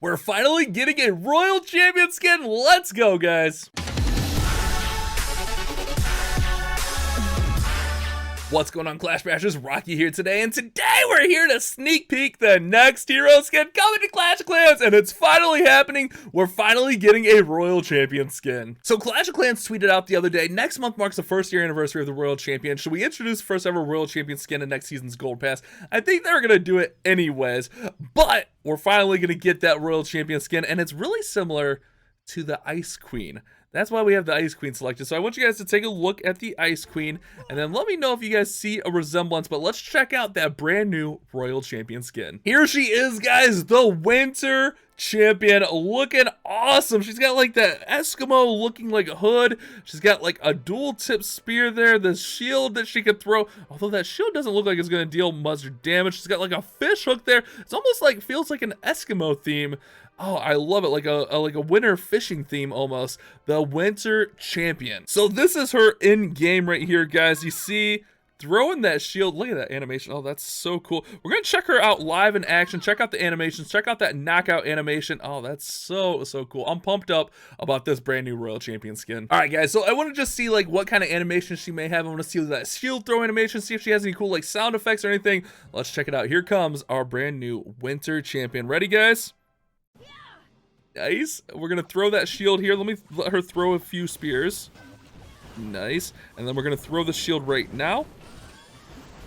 We're finally getting a Royal Champion skin. Let's go, guys. What's going on, Clash Bashers? Rocky here today, and today we're here to sneak peek the next hero skin coming to Clash of Clans, and it's finally happening. We're finally getting a Royal Champion skin. So Clash of Clans tweeted out the other day, next month marks the first year anniversary of the Royal Champion. Should we introduce the first ever Royal Champion skin in next season's Gold Pass? I think they're gonna do it anyways, but we're finally gonna get that Royal Champion skin, and it's really similar to the Ice Queen. That's why we have the Ice Queen selected. So I want you guys to take a look at the Ice Queen, and then let me know if you guys see a resemblance. But let's check out that brand new Royal Champion skin. Here she is, guys, the Winter Champion, looking awesome. She's got like that Eskimo looking like a hood. She's got like a dual tip spear there, the shield that she could throw, although that shield doesn't look like it's going to deal much damage. She's got like a fish hook there. It's almost like, feels like an Eskimo theme. Oh, I love it, like a winter fishing theme almost. The Winter Champion. So this is her in game right here, guys. You see, throwing that shield. Look at that animation. Oh, that's so cool. We're gonna check her out live in action. Check out the animations. Check out that knockout animation. Oh, that's so cool. I'm pumped up about this brand new Royal Champion skin. All right, guys. So I want to just see like what kind of animation she may have. I want to see that shield throw animation. See if she has any cool like sound effects or anything. Let's check it out. Here comes our brand new Winter Champion. Ready, guys? Nice. We're gonna throw that shield here. Let her throw a few spears. Nice. And then we're gonna throw the shield right now.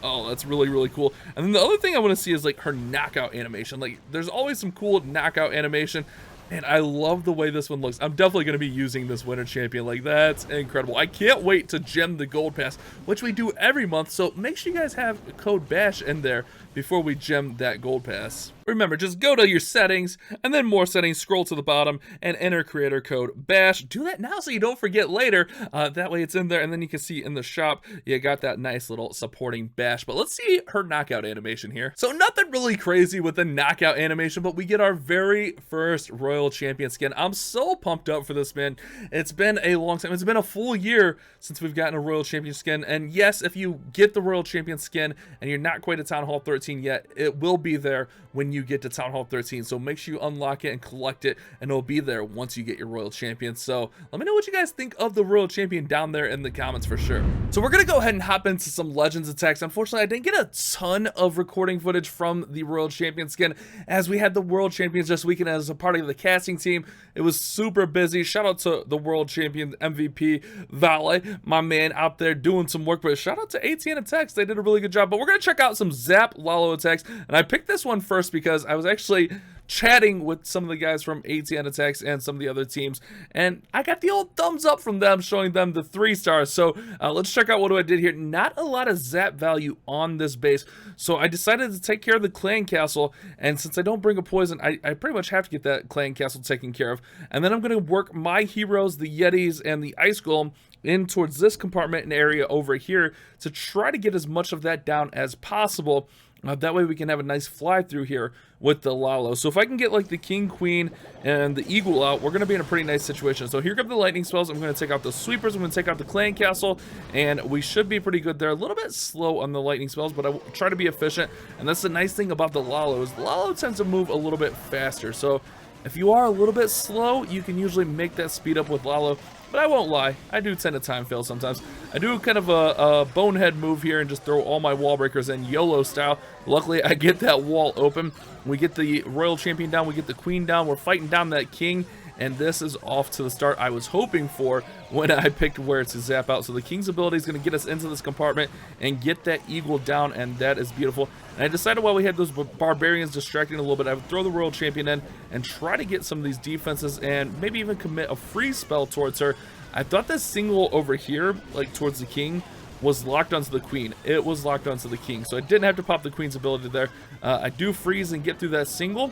Oh, that's really cool. And then the other thing I want to see is like her knockout animation. Like, there's always some cool knockout animation, and I love the way this one looks. I'm definitely going to be using this Winter Champion. Like, that's incredible. I can't wait to gem the Gold Pass, which we do every month. So make sure you guys have code BASH in there before we gem that Gold Pass. Remember, just go to your settings, and then more settings, scroll to the bottom, and enter creator code BASH. Do that now so you don't forget later. That way it's in there, and then you can see in the shop, you got that nice little supporting BASH. But let's see her knockout animation here. So nothing really crazy with the knockout animation, but we get our very first Royal Champion skin. I'm so pumped up for this, man. It's been a long time. It's been a full year since we've gotten a Royal Champion skin. And yes, if you get the Royal Champion skin and you're not quite at Town Hall 13 yet, it will be there when you get to Town Hall 13. So make sure you unlock it and collect it, and it'll be there once you get your Royal Champion. So let me know what you guys think of the Royal Champion down there in the comments for sure. So we're gonna go ahead and hop into some Legends attacks. Unfortunately, I didn't get a ton of recording footage from the Royal Champion skin, as we had the World Champions this weekend as a part of the casting team. It was super busy. Shout out to the World Champion MVP Vale, my man out there doing some work. But shout out to ATN attacks, they did a really good job. But we're gonna check out some Zap Lalo attacks, and I picked this one first because I was actually chatting with some of the guys from ATN attacks and some of the other teams, and I got the old thumbs up from them, showing them the 3 stars. So let's check out what I did here. Not a lot of zap value on this base, so I decided to take care of the clan castle. And since I don't bring a poison, I pretty much have to get that clan castle taken care of. And then I'm going to work my heroes, the Yetis and the Ice Golem, in towards this compartment and area over here to try to get as much of that down as possible. That way we can have a nice fly through here with the Lalo. So if I can get like the King, Queen, and the Eagle out, we're going to be in a pretty nice situation. So here come the lightning spells. I'm going to take out the sweepers. I'm going to take out the clan castle, and we should be pretty good there. A little bit slow on the lightning spells, but I try to be efficient. And that's the nice thing about the Lalo, is the Lalo tends to move a little bit faster. So if you are a little bit slow, you can usually make that speed up with Lalo. But I won't lie, I do tend to time fail sometimes. I do kind of a bonehead move here and just throw all my wall breakers in YOLO style. Luckily, I get that wall open. We get the Royal Champion down, we get the Queen down, we're fighting down that King, and this is off to the start I was hoping for when I picked where to zap out. So the King's ability is going to get us into this compartment and get that Eagle down, and that is beautiful. And I decided while we had those Barbarians distracting a little bit, I would throw the Royal Champion in and try to get some of these defenses and maybe even commit a freeze spell towards her. I thought this single over here, like towards the King, was locked onto the Queen. It was locked onto the King, so I didn't have to pop the Queen's ability there. I do freeze and get through that single,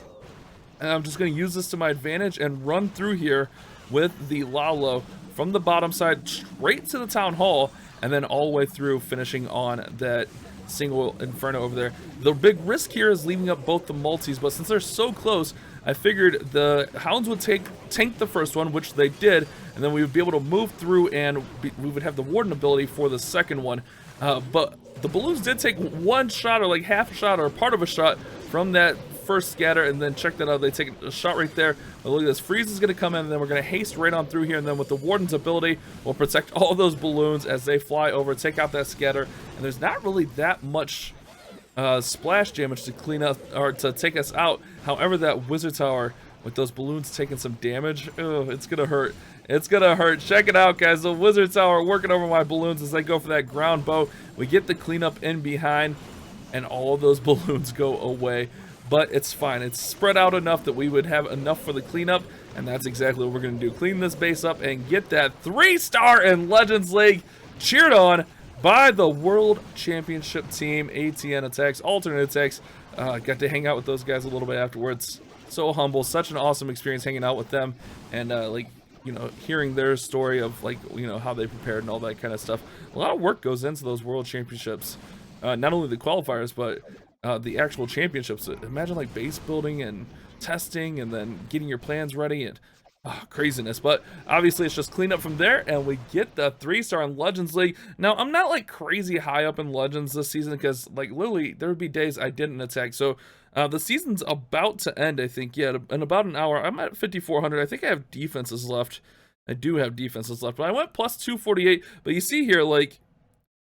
and I'm just going to use this to my advantage and run through here with the Lalo from the bottom side straight to the Town Hall, and then all the way through, finishing on that single Inferno over there. The big risk here is leaving up both the multis, but since they're so close, I figured the Hounds would tank the first one, which they did, and then we would be able to move through, and we would have the Warden ability for the second one. But the balloons did take one shot, or like half a shot, or part of a shot from that first scatter, and then check that out. They take a shot right there. But look at this. Freeze is going to come in, and then we're going to haste right on through here. And then with the Warden's ability, we'll protect all those balloons as they fly over, take out that scatter. And there's not really that much splash damage to clean up or to take us out. However, that Wizard Tower with those balloons taking some damage, it's gonna hurt. It's gonna hurt. Check it out, guys. The Wizard Tower working over my balloons as they go for that ground bow. We get the cleanup in behind, and all of those balloons go away. But it's fine. It's spread out enough that we would have enough for the cleanup, and that's exactly what we're gonna do. Clean this base up and get that 3-star in Legends League, cheered on by the World Championship team. ATN Attacks, Alternate Attacks. Got to hang out with those guys a little bit afterwards. So humble, such an awesome experience hanging out with them, and like, you know, hearing their story of, like, you know, how they prepared and all that kind of stuff. A lot of work goes into those World Championships. Not only the qualifiers, but the actual championships. Imagine like base building and testing, and then getting your plans ready, and craziness. But obviously it's just clean up from there, and we get the 3-star in Legends League. Now, I'm not like crazy high up in Legends this season, because like literally there would be days I didn't attack. So the season's about to end, I think. Yeah, in about an hour. I'm at 5,400. I think I have defenses left. I do have defenses left, but I went plus 248. But you see here, like,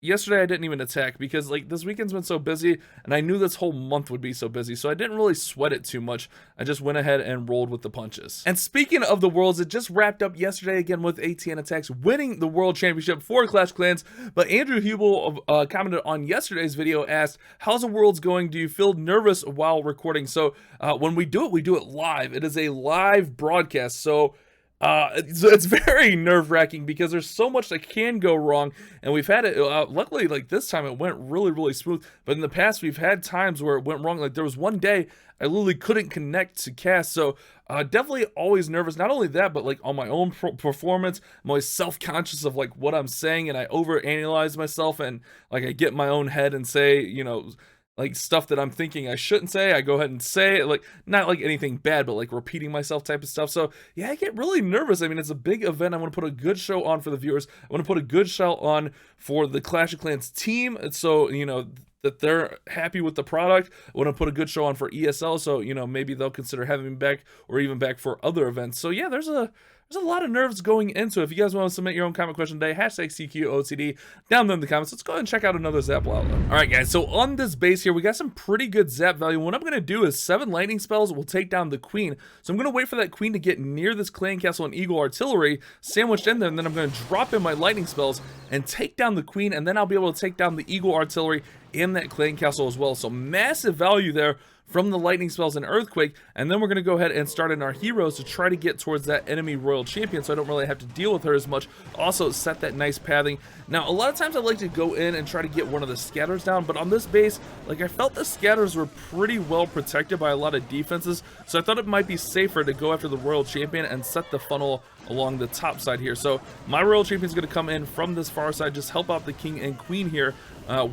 yesterday I didn't even attack because like this weekend's been so busy, and I knew this whole month would be so busy, so I didn't really sweat it too much. I just went ahead and rolled with the punches. And speaking of the Worlds, it just wrapped up yesterday again with ATN Attacks winning the World Championship for Clash of Clans. But Andrew Hubel commented on yesterday's video, asked, how's the Worlds going? Do you feel nervous while recording? So when we do it live. It is a live broadcast, so it's very nerve-wracking because there's so much that can go wrong, and we've had it luckily, like this time it went really smooth, but in the past we've had times where it went wrong. Like there was one day I literally couldn't connect to cast, so definitely always nervous. Not only that, but like on my own performance, I'm always self-conscious of like what I'm saying, and I overanalyze myself, and like I get in my own head and say, you know, like stuff that I'm thinking I shouldn't say, I go ahead and say it. Like, not like anything bad, but like repeating myself type of stuff. So yeah, I get really nervous. I mean, it's a big event. I want to put a good show on for the viewers. I want to put a good show on for the Clash of Clans team, so you know that they're happy with the product. I want to put a good show on for ESL, so you know maybe they'll consider having me back, or even back for other events. So yeah, there's a lot of nerves going into it. If you guys want to submit your own comment question today, hashtag CQOTD down there in the comments. Let's go ahead and check out another Zap outlet. All right, guys, so on this base here, we got some pretty good Zap value. What I'm going to do is 7 lightning spells will take down the Queen. So I'm going to wait for that Queen to get near this Clan Castle and Eagle Artillery sandwiched in there, and then I'm going to drop in my lightning spells and take down the Queen, and then I'll be able to take down the Eagle Artillery and that Clan Castle as well. So massive value there from the lightning spells and earthquake, and then we're going to go ahead and start in our heroes to try to get towards that enemy royal champion, so I don't really have to deal with her as much. Also set that nice pathing. Now a lot of times I like to go in and try to get one of the scatters down, but on this base, like, I felt the scatters were pretty well protected by a lot of defenses, so I thought it might be safer to go after the royal champion and set the funnel along the top side here. So my royal champion is going to come in from this far side, just help out the king and queen here,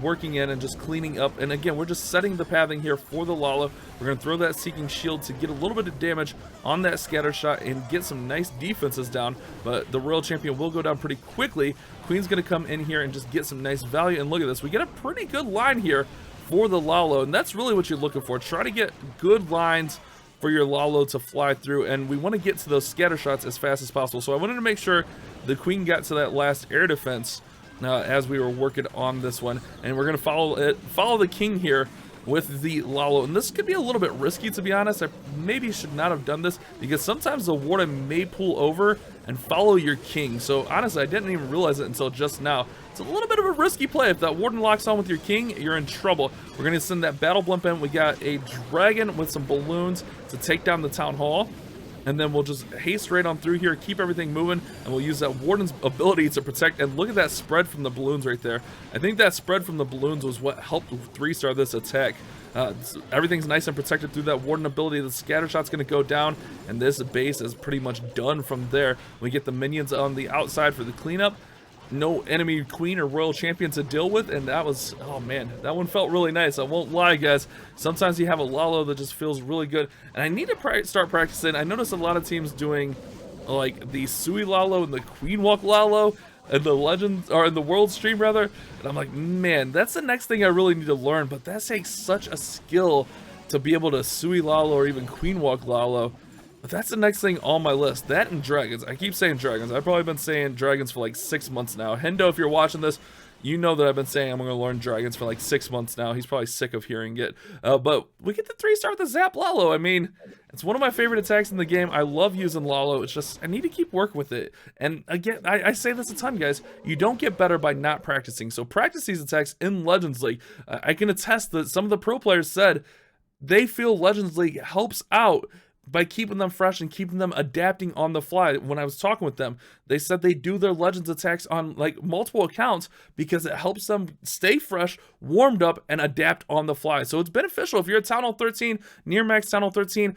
working in and just cleaning up. And again, we're just setting the pathing here for the Lala. We're going to throw that Seeking Shield to get a little bit of damage on that scatter shot and get some nice defenses down, but the royal champion will go down pretty quickly. Queen's going to come in here and just get some nice value, and look at this, we get a pretty good line here for the Lalo, and that's really what you're looking for. Try to get good lines for your Lalo to fly through, and we want to get to those scatter shots as fast as possible. So I wanted to make sure the Queen got to that last air defense as we were working on this one, and we're going to follow the king here with the Lalo. And this could be a little bit risky, to be honest. I maybe should not have done this, because sometimes the warden may pull over and follow your king. So honestly, I didn't even realize it until just now. It's a little bit of a risky play. If that warden locks on with your king, you're in trouble. We're going to send that battle blimp in. We got a dragon with some balloons to take down the town hall, and then we'll just haste right on through here, keep everything moving, and we'll use that warden's ability to protect. And look at that spread from the balloons right there. I think that spread from the balloons was what helped 3-star this attack. Everything's nice and protected through that warden ability. The scatter shot's going to go down, and this base is pretty much done from there. We get the minions on the outside for the cleanup. No enemy queen or royal champion to deal with, and that was, oh man, that one felt really nice. I won't lie, guys. Sometimes you have a Lalo that just feels really good, and I need to start practicing. I noticed a lot of teams doing like the Sui Lalo and the Queen Walk Lalo and the Legends, or in the World stream rather, and I'm like, man, that's the next thing I really need to learn. But that takes such a skill to be able to Sui Lalo or even Queen Walk Lalo. But that's the next thing on my list. That and dragons. I keep saying dragons. I've probably been saying dragons for like 6 months now. Hendo, if you're watching this, you know that I've been saying I'm going to learn dragons for like 6 months now. He's probably sick of hearing it. But we get the 3-star with the Zap Lalo. I mean, it's one of my favorite attacks in the game. I love using Lalo. It's just, I need to keep working with it. And again, I say this a ton, guys. You don't get better by not practicing. So practice these attacks in Legends League. I can attest that some of the pro players said they feel Legends League helps out by keeping them fresh and keeping them adapting on the fly. When I was talking with them, they said they do their Legends attacks on like multiple accounts because it helps them stay fresh, warmed up, and adapt on the fly. So it's beneficial. If you're at Town Hall 13, near max Town Hall 13,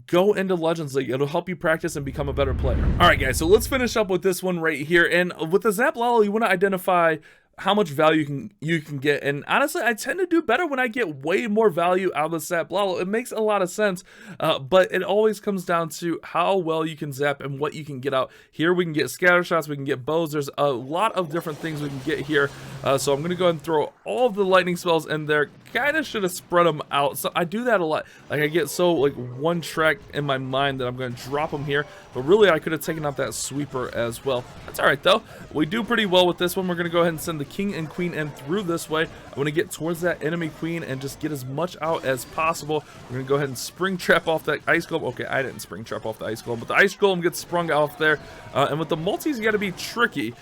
go into Legends League. It'll help you practice and become a better player. All right, guys, so let's finish up with this one right here. And with the Zap Lalo, you want to identify how much value you can get, and honestly I tend to do better when I get way more value out of the Zap Lalo. It makes a lot of sense, but it always comes down to how well you can zap and what you can get out. Here we can get scatter shots, we can get bows, there's a lot of different things we can get here, so I'm gonna go ahead and throw all of the lightning spells in there. Kinda should have spread them out. So I do that a lot. Like I get so like one track in my mind that I'm going to drop them here, but really I could have taken out that sweeper as well. That's all right though. We do pretty well with this one. We're going to go ahead and send the king and queen in through this way. I want to get towards that enemy queen and just get as much out as possible. We're going to go ahead and spring trap off that ice golem. Okay, I didn't spring trap off the ice golem, but the ice golem gets sprung off there. And with the multis, you got to be tricky.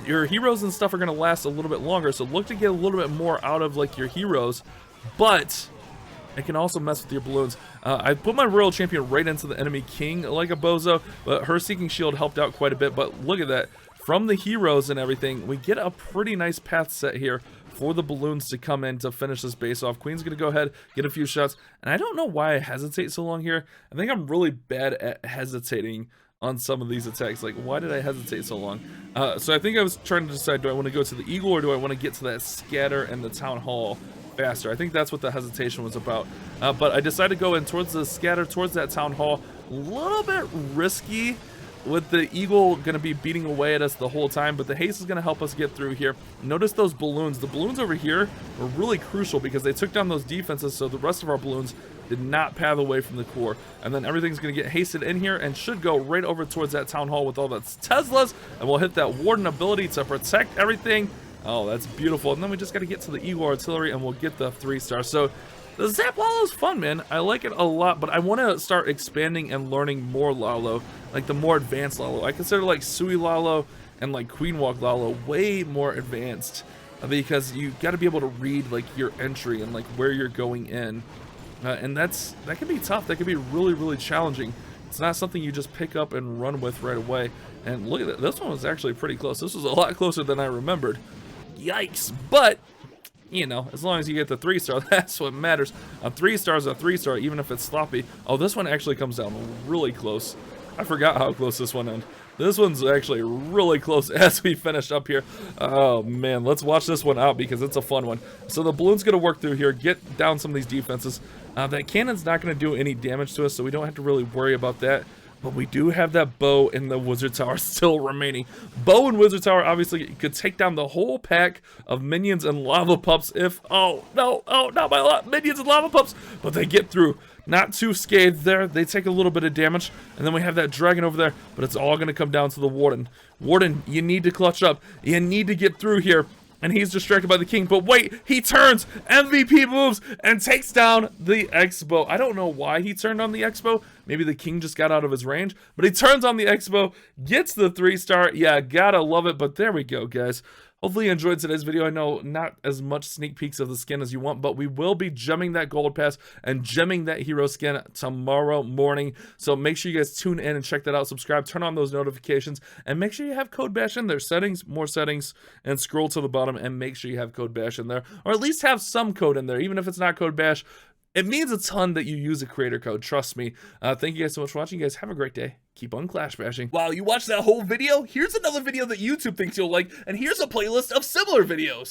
Your heroes and stuff are going to last a little bit longer, so look to get a little bit more out of like your heroes, but it can also mess with your balloons. I put my royal champion right into the enemy king like a bozo, but her seeking shield helped out quite a bit. But look at that, from the heroes and everything, we get a pretty nice path set here for the balloons to come in to finish this base off. Queen's gonna go ahead, get a few shots, and I don't know why I hesitate so long here. I think I'm really bad at hesitating on some of these attacks. Like, why did I hesitate so long? So I think I was trying to decide, do I want to go to the eagle or do I want to get to that scatter and the town hall faster? I think that's what the hesitation was about. But I decided to go in towards the scatter, towards that town hall. A little bit risky with the eagle going to be beating away at us the whole time, but the haste is going to help us get through here. Notice those balloons. The balloons over here were really crucial because they took down those defenses, so the rest of our balloons did not path away from the core. And then everything's going to get hasted in here and should go right over towards that town hall with all that Teslas, and we'll hit that warden ability to protect everything. Oh, that's beautiful. And then we just got to get to the eagle artillery and we'll get the 3-star. So the Zap Lalo is fun, man. I like it a lot, but I want to start expanding and learning more Lalo, like the more advanced Lalo. I consider like Sui Lalo and like Queen Walk Lalo way more advanced, because you got to be able to read like your entry and like where you're going in. And that can be tough. That can be really, really challenging. It's not something you just pick up and run with right away. And look at that. This one was actually pretty close. This was a lot closer than I remembered. Yikes. But, you know, as long as you get the 3-star, that's what matters. A 3-star is a 3-star, even if it's sloppy. Oh, this one actually comes down really close. I forgot how close this one ended. This one's actually really close as we finish up here. Oh man, let's watch this one out because it's a fun one. So the balloon's gonna work through here, get down some of these defenses. That cannon's not gonna do any damage to us, so we don't have to really worry about that. But we do have that bow in the wizard tower still remaining. Bow and wizard tower obviously could take down the whole pack of minions and lava pups if, oh no, oh not my minions and lava pups, but they get through. Not too scathed there. They take a little bit of damage, and then we have that dragon over there, but it's all going to come down to the warden. Warden, you need to clutch up. You need to get through here. And he's distracted by the king, but wait, he turns, MVP moves, and takes down the X-Bow. I don't know why he turned on the X-Bow. Maybe the king just got out of his range, but he turns on the X-Bow, gets the 3-star. Yeah, gotta love it, but there we go, guys. Hopefully you enjoyed today's video. I know not as much sneak peeks of the skin as you want, but we will be gemming that gold pass and gemming that hero skin tomorrow morning. So make sure you guys tune in and check that out. Subscribe, turn on those notifications, and make sure you have Code Bash in there. Settings, more settings, and scroll to the bottom and make sure you have Code Bash in there, or at least have some code in there, even if it's not Code Bash. It means a ton that you use a creator code, trust me. Thank you guys so much for watching. You guys have a great day. Keep on clash bashing. Wow, you watched that whole video? Here's another video that YouTube thinks you'll like, and here's a playlist of similar videos.